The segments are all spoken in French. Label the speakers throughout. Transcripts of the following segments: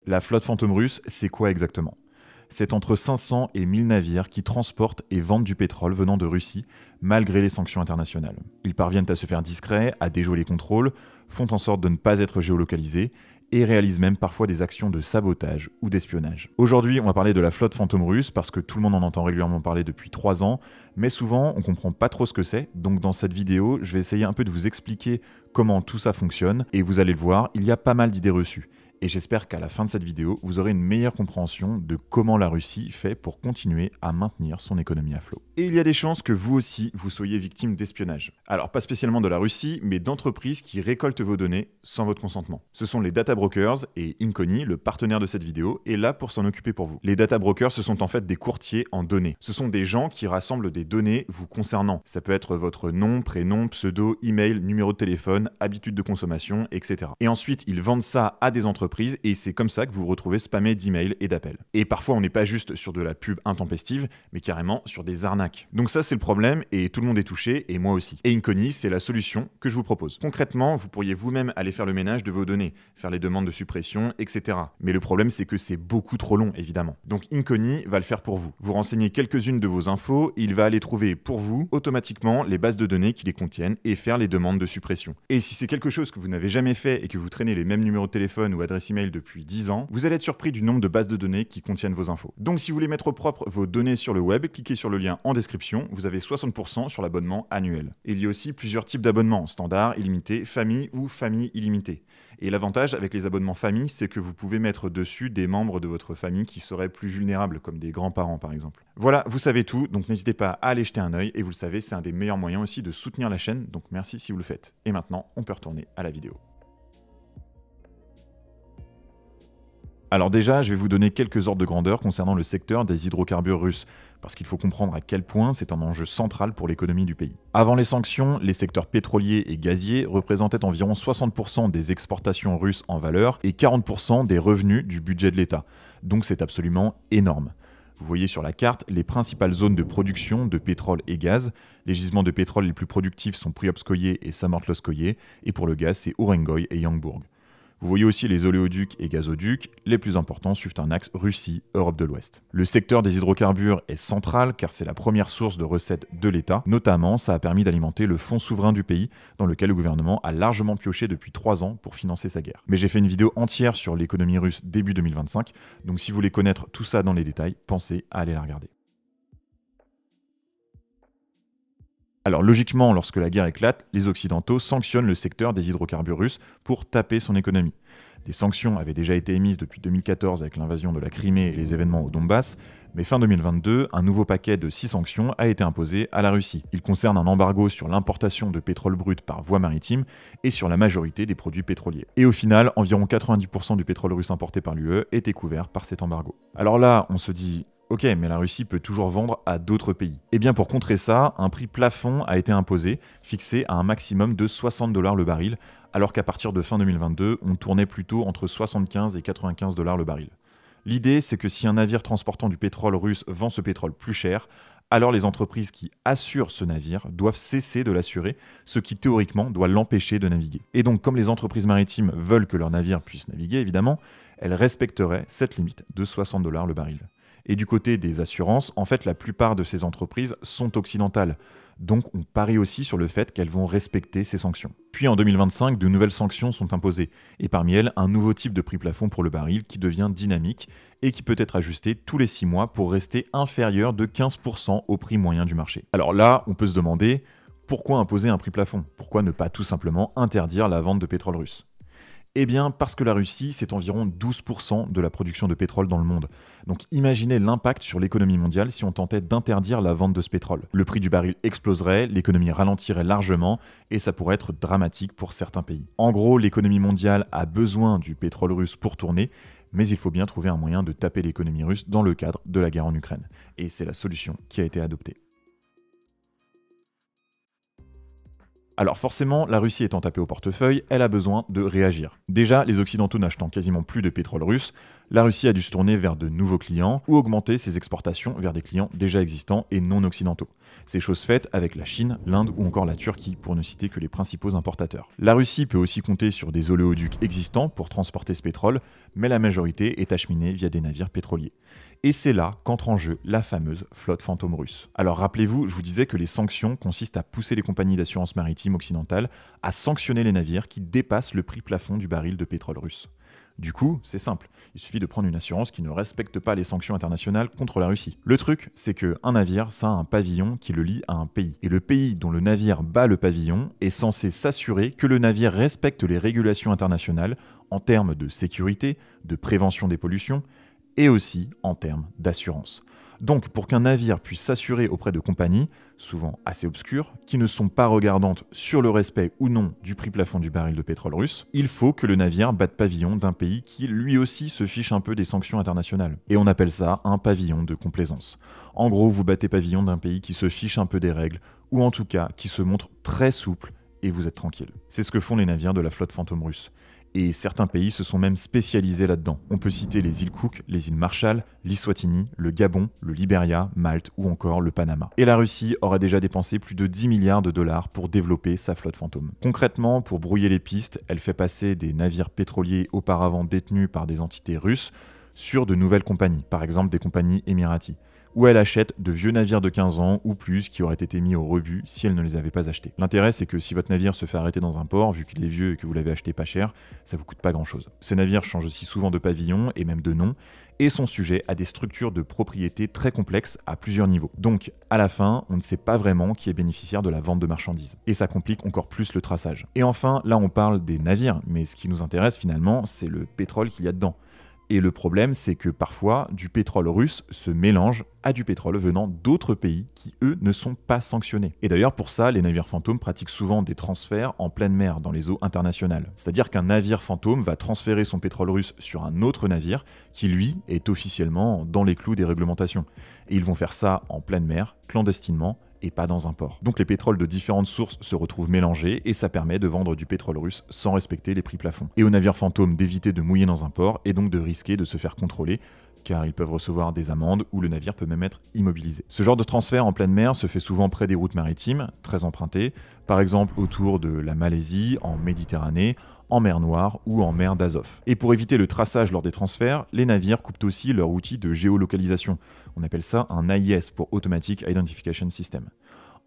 Speaker 1: La flotte fantôme russe, c'est quoi exactement? C'est entre 500 et 1000 navires qui transportent et vendent du pétrole venant de Russie, malgré les sanctions internationales. Ils parviennent à se faire discrets, à déjouer les contrôles, font en sorte de ne pas être géolocalisés, et réalisent même parfois des actions de sabotage ou d'espionnage. Aujourd'hui, on va parler de la flotte fantôme russe, parce que tout le monde en entend régulièrement parler depuis 3 ans, mais souvent on comprend pas trop ce que c'est, donc dans cette vidéo, je vais essayer un peu de vous expliquer comment tout ça fonctionne, et vous allez le voir, il y a pas mal d'idées reçues. Et j'espère qu'à la fin de cette vidéo, vous aurez une meilleure compréhension de comment la Russie fait pour continuer à maintenir son économie à flot. Et il y a des chances que vous aussi, vous soyez victime d'espionnage. Alors pas spécialement de la Russie, mais d'entreprises qui récoltent vos données sans votre consentement. Ce sont les data brokers, et Inconi, le partenaire de cette vidéo, est là pour s'en occuper pour vous. Les data brokers, ce sont en fait des courtiers en données. Ce sont des gens qui rassemblent des données vous concernant. Ça peut être votre nom, prénom, pseudo, email, numéro de téléphone, habitude de consommation, etc. Et ensuite, ils vendent ça à des entreprises, et c'est comme ça que vous vous retrouvez spammé d'emails et d'appels. Et parfois, on n'est pas juste sur de la pub intempestive, mais carrément sur des arnaques. Donc ça, c'est le problème, et tout le monde est touché, et moi aussi. Et Inconi, c'est la solution que je vous propose. Concrètement, vous pourriez vous-même aller faire le ménage de vos données, faire les demandes de suppression, etc. Mais le problème, c'est que c'est beaucoup trop long, évidemment. Donc Inconi va le faire pour vous. Vous renseignez quelques-unes de vos infos, il va aller trouver pour vous, automatiquement, les bases de données qui les contiennent, et faire les demandes de suppression. Et si c'est quelque chose que vous n'avez jamais fait, et que vous traînez les mêmes numéros de téléphone ou adresses email depuis 10 ans, vous allez être surpris du nombre de bases de données qui contiennent vos infos. Donc si vous voulez mettre au propre vos données sur le web, cliquez sur le lien en description, vous avez 60% sur l'abonnement annuel. Et il y a aussi plusieurs types d'abonnements, standard, illimité, famille ou famille illimitée. Et l'avantage avec les abonnements famille, c'est que vous pouvez mettre dessus des membres de votre famille qui seraient plus vulnérables, comme des grands-parents par exemple. Voilà, vous savez tout, donc n'hésitez pas à aller jeter un œil, et vous le savez, c'est un des meilleurs moyens aussi de soutenir la chaîne, donc merci si vous le faites. Et maintenant, on peut retourner à la vidéo. Alors déjà, je vais vous donner quelques ordres de grandeur concernant le secteur des hydrocarbures russes, parce qu'il faut comprendre à quel point c'est un enjeu central pour l'économie du pays. Avant les sanctions, les secteurs pétroliers et gaziers représentaient environ 60% des exportations russes en valeur et 40% des revenus du budget de l'État. Donc c'est absolument énorme. Vous voyez sur la carte les principales zones de production de pétrole et gaz. Les gisements de pétrole les plus productifs sont Priopskoye et Samortlovskoye, et pour le gaz, c'est Urengoy et Yangburg. Vous voyez aussi les oléoducs et gazoducs, les plus importants suivent un axe Russie-Europe de l'Ouest. Le secteur des hydrocarbures est central car c'est la première source de recettes de l'État. Notamment, ça a permis d'alimenter le fonds souverain du pays, dans lequel le gouvernement a largement pioché depuis 3 ans pour financer sa guerre. Mais j'ai fait une vidéo entière sur l'économie russe début 2025, donc si vous voulez connaître tout ça dans les détails, pensez à aller la regarder. Alors logiquement, lorsque la guerre éclate, les Occidentaux sanctionnent le secteur des hydrocarbures russes pour taper son économie. Des sanctions avaient déjà été émises depuis 2014 avec l'invasion de la Crimée et les événements au Donbass, mais fin 2022, un nouveau paquet de 6 sanctions a été imposé à la Russie. Il concerne un embargo sur l'importation de pétrole brut par voie maritime et sur la majorité des produits pétroliers. Et au final, environ 90% du pétrole russe importé par l'UE était couvert par cet embargo. Alors là, on se dit... Ok, mais la Russie peut toujours vendre à d'autres pays. Et bien pour contrer ça, un prix plafond a été imposé, fixé à un maximum de 60 $ le baril, alors qu'à partir de fin 2022, on tournait plutôt entre 75 et 95 $ le baril. L'idée, c'est que si un navire transportant du pétrole russe vend ce pétrole plus cher, alors les entreprises qui assurent ce navire doivent cesser de l'assurer, ce qui théoriquement doit l'empêcher de naviguer. Et donc comme les entreprises maritimes veulent que leurs navires puissent naviguer, évidemment, elles respecteraient cette limite de 60 $ le baril. Et du côté des assurances, en fait, la plupart de ces entreprises sont occidentales. Donc on parie aussi sur le fait qu'elles vont respecter ces sanctions. Puis en 2025, de nouvelles sanctions sont imposées. Et parmi elles, un nouveau type de prix plafond pour le baril qui devient dynamique et qui peut être ajusté tous les 6 mois pour rester inférieur de 15% au prix moyen du marché. Alors là, on peut se demander, pourquoi imposer un prix plafond? Pourquoi ne pas tout simplement interdire la vente de pétrole russe? Eh bien, parce que la Russie, c'est environ 12% de la production de pétrole dans le monde. Donc imaginez l'impact sur l'économie mondiale si on tentait d'interdire la vente de ce pétrole. Le prix du baril exploserait, l'économie ralentirait largement, et ça pourrait être dramatique pour certains pays. En gros, l'économie mondiale a besoin du pétrole russe pour tourner, mais il faut bien trouver un moyen de taper l'économie russe dans le cadre de la guerre en Ukraine. Et c'est la solution qui a été adoptée. Alors forcément, la Russie étant tapée au portefeuille, elle a besoin de réagir. Déjà, les Occidentaux n'achetant quasiment plus de pétrole russe, La Russie a dû se tourner vers de nouveaux clients ou augmenter ses exportations vers des clients déjà existants et non occidentaux. C'est chose faite avec la Chine, l'Inde ou encore la Turquie, pour ne citer que les principaux importateurs. La Russie peut aussi compter sur des oléoducs existants pour transporter ce pétrole, mais la majorité est acheminée via des navires pétroliers. Et c'est là qu'entre en jeu la fameuse flotte fantôme russe. Alors rappelez-vous, je vous disais que les sanctions consistent à pousser les compagnies d'assurance maritime occidentales à sanctionner les navires qui dépassent le prix plafond du baril de pétrole russe. Du coup, c'est simple, il suffit de prendre une assurance qui ne respecte pas les sanctions internationales contre la Russie. Le truc, c'est qu'un navire, ça a un pavillon qui le lie à un pays. Et le pays dont le navire bat le pavillon est censé s'assurer que le navire respecte les régulations internationales en termes de sécurité, de prévention des pollutions, et aussi en termes d'assurance. Donc, pour qu'un navire puisse s'assurer auprès de compagnies, souvent assez obscures, qui ne sont pas regardantes sur le respect ou non du prix plafond du baril de pétrole russe, il faut que le navire batte pavillon d'un pays qui lui aussi se fiche un peu des sanctions internationales. Et on appelle ça un pavillon de complaisance. En gros, vous battez pavillon d'un pays qui se fiche un peu des règles, ou en tout cas qui se montre très souple, et vous êtes tranquille. C'est ce que font les navires de la flotte fantôme russe. Et certains pays se sont même spécialisés là-dedans. On peut citer les îles Cook, les îles Marshall, l'Eswatini, le Gabon, le Liberia, Malte ou encore le Panama. Et la Russie aurait déjà dépensé plus de 10 milliards de dollars pour développer sa flotte fantôme. Concrètement, pour brouiller les pistes, elle fait passer des navires pétroliers auparavant détenus par des entités russes sur de nouvelles compagnies, par exemple des compagnies émiraties, où elle achète de vieux navires de 15 ans ou plus qui auraient été mis au rebut si elle ne les avait pas achetés. L'intérêt, c'est que si votre navire se fait arrêter dans un port, vu qu'il est vieux et que vous l'avez acheté pas cher, ça vous coûte pas grand-chose. Ces navires changent aussi souvent de pavillon et même de nom, et sont sujets à des structures de propriété très complexes à plusieurs niveaux. Donc, à la fin, on ne sait pas vraiment qui est bénéficiaire de la vente de marchandises. Et ça complique encore plus le traçage. Et enfin, là on parle des navires, mais ce qui nous intéresse finalement, c'est le pétrole qu'il y a dedans. Et le problème, c'est que parfois, du pétrole russe se mélange à du pétrole venant d'autres pays qui, eux, ne sont pas sanctionnés. Et d'ailleurs, pour ça, les navires fantômes pratiquent souvent des transferts en pleine mer, dans les eaux internationales. C'est-à-dire qu'un navire fantôme va transférer son pétrole russe sur un autre navire qui, lui, est officiellement dans les clous des réglementations. Et ils vont faire ça en pleine mer, clandestinement, et pas dans un port. Donc les pétroles de différentes sources se retrouvent mélangés et ça permet de vendre du pétrole russe sans respecter les prix plafonds. Et aux navires fantômes d'éviter de mouiller dans un port et donc de risquer de se faire contrôler, car ils peuvent recevoir des amendes ou le navire peut même être immobilisé. Ce genre de transfert en pleine mer se fait souvent près des routes maritimes, très empruntées, par exemple autour de la Malaisie, en Méditerranée, en mer Noire ou en mer d'Azov. Et pour éviter le traçage lors des transferts, les navires coupent aussi leur outil de géolocalisation. On appelle ça un AIS pour Automatic Identification System.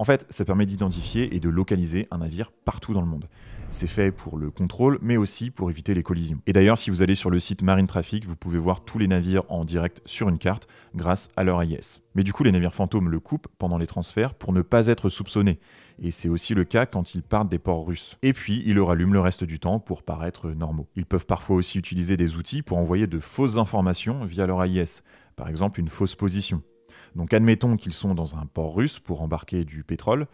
Speaker 1: En fait, ça permet d'identifier et de localiser un navire partout dans le monde. C'est fait pour le contrôle, mais aussi pour éviter les collisions. Et d'ailleurs, si vous allez sur le site Marine Traffic, vous pouvez voir tous les navires en direct sur une carte grâce à leur AIS. Mais du coup, les navires fantômes le coupent pendant les transferts pour ne pas être soupçonnés. Et c'est aussi le cas quand ils partent des ports russes. Et puis, ils le rallument le reste du temps pour paraître normaux. Ils peuvent parfois aussi utiliser des outils pour envoyer de fausses informations via leur AIS. Par exemple, une fausse position. Donc admettons qu'ils sont dans un port russe pour embarquer du pétrole,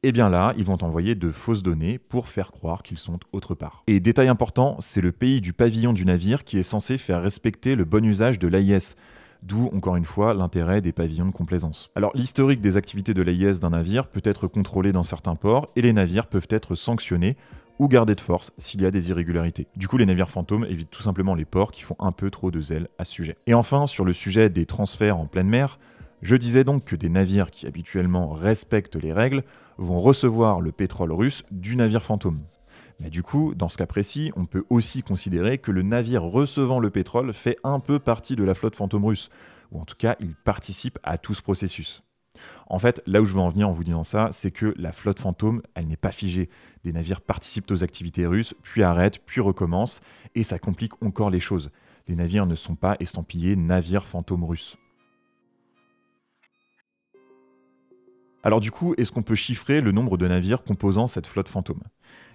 Speaker 1: et bien là, ils vont envoyer de fausses données pour faire croire qu'ils sont autre part. Et détail important, c'est le pays du pavillon du navire qui est censé faire respecter le bon usage de l'AIS, d'où encore une fois l'intérêt des pavillons de complaisance. Alors l'historique des activités de l'AIS d'un navire peut être contrôlé dans certains ports et les navires peuvent être sanctionnés ou gardés de force s'il y a des irrégularités. Du coup, les navires fantômes évitent tout simplement les ports qui font un peu trop de zèle à ce sujet. Et enfin, sur le sujet des transferts en pleine mer, je disais donc que des navires qui habituellement respectent les règles vont recevoir le pétrole russe du navire fantôme. Mais du coup, dans ce cas précis, on peut aussi considérer que le navire recevant le pétrole fait un peu partie de la flotte fantôme russe, ou en tout cas, il participe à tout ce processus. En fait, là où je veux en venir en vous disant ça, c'est que la flotte fantôme, elle n'est pas figée. Des navires participent aux activités russes, puis arrêtent, puis recommencent, et ça complique encore les choses. Les navires ne sont pas estampillés navires fantômes russes. Alors du coup, est-ce qu'on peut chiffrer le nombre de navires composant cette flotte fantôme ?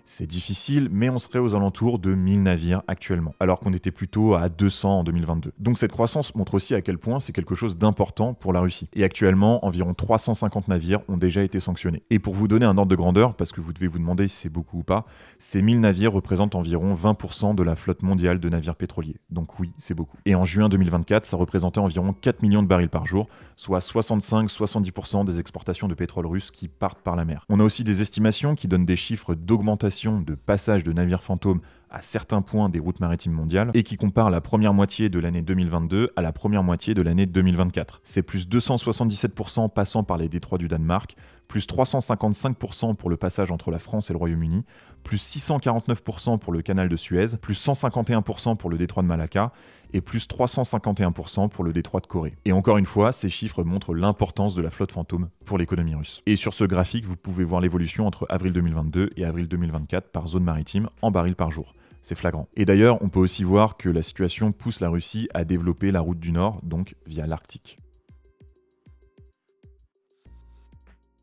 Speaker 1: C'est difficile, mais on serait aux alentours de 1000 navires actuellement, alors qu'on était plutôt à 200 en 2022. Donc cette croissance montre aussi à quel point c'est quelque chose d'important pour la Russie. Et actuellement, environ 350 navires ont déjà été sanctionnés. Et pour vous donner un ordre de grandeur, parce que vous devez vous demander si c'est beaucoup ou pas, ces 1000 navires représentent environ 20% de la flotte mondiale de navires pétroliers. Donc oui, c'est beaucoup. Et en juin 2024, ça représentait environ 4 millions de barils par jour, soit 65-70% des exportations de pétrole russe qui partent par la mer. On a aussi des estimations qui donnent des chiffres d'augmentation l'utilisation de passages de navires fantômes à certains points des routes maritimes mondiales et qui compare la première moitié de l'année 2022 à la première moitié de l'année 2024. C'est plus 277% passant par les détroits du Danemark, plus 355% pour le passage entre la France et le Royaume-Uni, plus 649% pour le canal de Suez, plus 151% pour le détroit de Malacca et plus 351% pour le détroit de Corée. Et encore une fois, ces chiffres montrent l'importance de la flotte fantôme pour l'économie russe. Et sur ce graphique, vous pouvez voir l'évolution entre avril 2022 et avril 2024 par zone maritime en barils par jour. C'est flagrant. Et d'ailleurs, on peut aussi voir que la situation pousse la Russie à développer la route du Nord, donc via l'Arctique.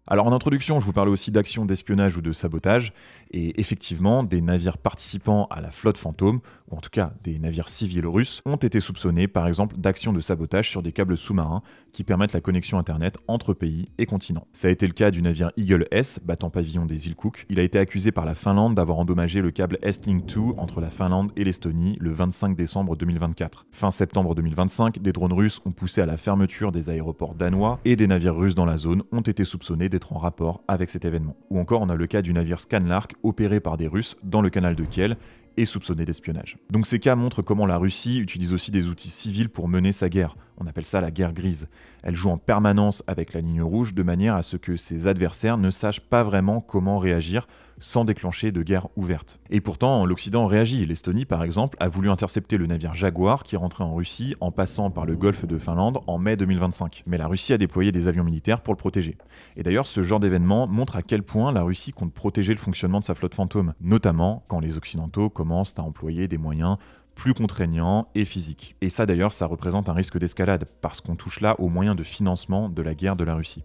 Speaker 1: Alors en introduction, je vous parlais aussi d'actions d'espionnage ou de sabotage, et effectivement, des navires participant à la flotte fantôme, ou en tout cas des navires civils russes, ont été soupçonnés par exemple d'actions de sabotage sur des câbles sous-marins qui permettent la connexion internet entre pays et continents. Ça a été le cas du navire Eagle S, battant pavillon des îles Cook. Il a été accusé par la Finlande d'avoir endommagé le câble Estlink 2 entre la Finlande et l'Estonie le 25 décembre 2024. Fin septembre 2025, des drones russes ont poussé à la fermeture des aéroports danois et des navires russes dans la zone ont été soupçonnés d'être en rapport avec cet événement. Ou encore, on a le cas du navire Skanlark opéré par des Russes dans le canal de Kiel et soupçonné d'espionnage. Donc ces cas montrent comment la Russie utilise aussi des outils civils pour mener sa guerre. On appelle ça la guerre grise. Elle joue en permanence avec la ligne rouge de manière à ce que ses adversaires ne sachent pas vraiment comment réagir sans déclencher de guerre ouverte. Et pourtant, l'Occident réagit. L'Estonie, par exemple, a voulu intercepter le navire Jaguar qui rentrait en Russie en passant par le golfe de Finlande en mai 2025. Mais la Russie a déployé des avions militaires pour le protéger. Et d'ailleurs, ce genre d'événement montre à quel point la Russie compte protéger le fonctionnement de sa flotte fantôme, notamment quand les Occidentaux commencent à employer des moyens plus contraignants et physiques. Et ça d'ailleurs, ça représente un risque d'escalade, parce qu'on touche là aux moyens de financement de la guerre de la Russie.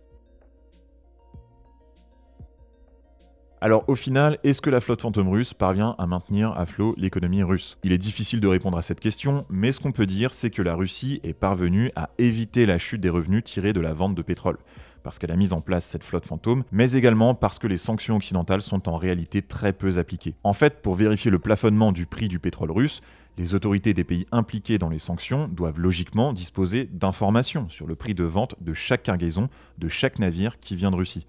Speaker 1: Alors au final, est-ce que la flotte fantôme russe parvient à maintenir à flot l'économie russe? Il est difficile de répondre à cette question, mais ce qu'on peut dire, c'est que la Russie est parvenue à éviter la chute des revenus tirés de la vente de pétrole, parce qu'elle a mis en place cette flotte fantôme, mais également parce que les sanctions occidentales sont en réalité très peu appliquées. En fait, pour vérifier le plafonnement du prix du pétrole russe, les autorités des pays impliqués dans les sanctions doivent logiquement disposer d'informations sur le prix de vente de chaque cargaison, de chaque navire qui vient de Russie.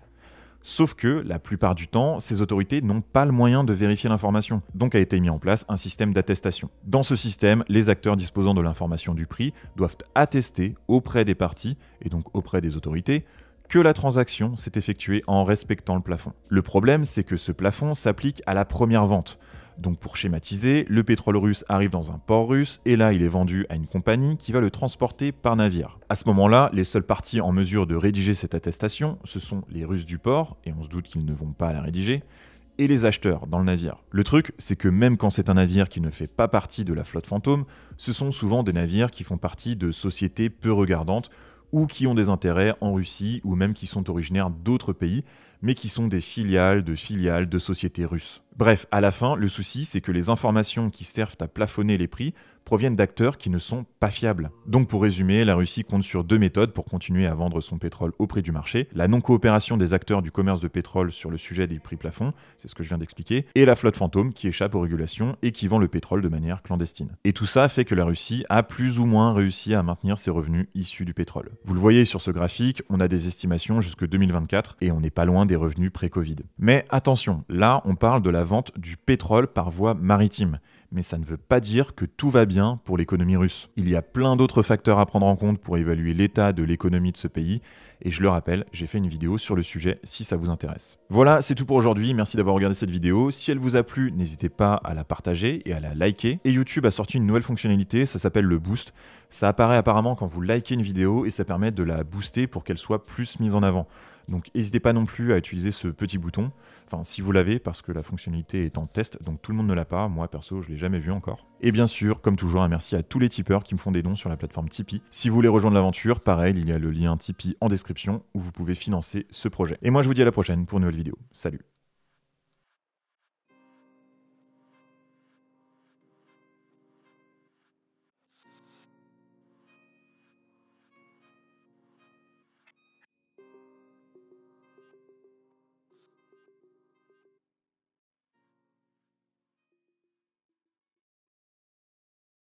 Speaker 1: Sauf que, la plupart du temps, ces autorités n'ont pas le moyen de vérifier l'information, donc a été mis en place un système d'attestation. Dans ce système, les acteurs disposant de l'information du prix doivent attester auprès des parties, et donc auprès des autorités, que la transaction s'est effectuée en respectant le plafond. Le problème, c'est que ce plafond s'applique à la première vente. Donc pour schématiser, le pétrole russe arrive dans un port russe et là il est vendu à une compagnie qui va le transporter par navire. À ce moment-là, les seules parties en mesure de rédiger cette attestation, ce sont les Russes du port, et on se doute qu'ils ne vont pas la rédiger, et les acheteurs dans le navire. Le truc, c'est que même quand c'est un navire qui ne fait pas partie de la flotte fantôme, ce sont souvent des navires qui font partie de sociétés peu regardantes ou qui ont des intérêts en Russie ou même qui sont originaires d'autres pays, mais qui sont des filiales de sociétés russes. Bref, à la fin, le souci, c'est que les informations qui servent à plafonner les prix proviennent d'acteurs qui ne sont pas fiables. Donc pour résumer, la Russie compte sur deux méthodes pour continuer à vendre son pétrole au prix du marché: la non-coopération des acteurs du commerce de pétrole sur le sujet des prix plafonds, c'est ce que je viens d'expliquer, et la flotte fantôme qui échappe aux régulations et qui vend le pétrole de manière clandestine. Et tout ça fait que la Russie a plus ou moins réussi à maintenir ses revenus issus du pétrole. Vous le voyez sur ce graphique, on a des estimations jusque 2024 et on n'est pas loin des revenus pré-Covid. Mais attention, là on parle de la vente du pétrole par voie maritime. Mais ça ne veut pas dire que tout va bien pour l'économie russe. Il y a plein d'autres facteurs à prendre en compte pour évaluer l'état de l'économie de ce pays, et je le rappelle, j'ai fait une vidéo sur le sujet si ça vous intéresse. Voilà, c'est tout pour aujourd'hui, merci d'avoir regardé cette vidéo. Si elle vous a plu, n'hésitez pas à la partager et à la liker. Et YouTube a sorti une nouvelle fonctionnalité, ça s'appelle le boost. Ça apparaît apparemment quand vous likez une vidéo et ça permet de la booster pour qu'elle soit plus mise en avant. Donc n'hésitez pas non plus à utiliser ce petit bouton, enfin si vous l'avez, parce que la fonctionnalité est en test, donc tout le monde ne l'a pas, moi perso je l'ai jamais vu encore. Et bien sûr, comme toujours, un merci à tous les tipeurs qui me font des dons sur la plateforme Tipeee. Si vous voulez rejoindre l'aventure, pareil, il y a le lien Tipeee en description où vous pouvez financer ce projet. Et moi je vous dis à la prochaine pour une nouvelle vidéo. Salut!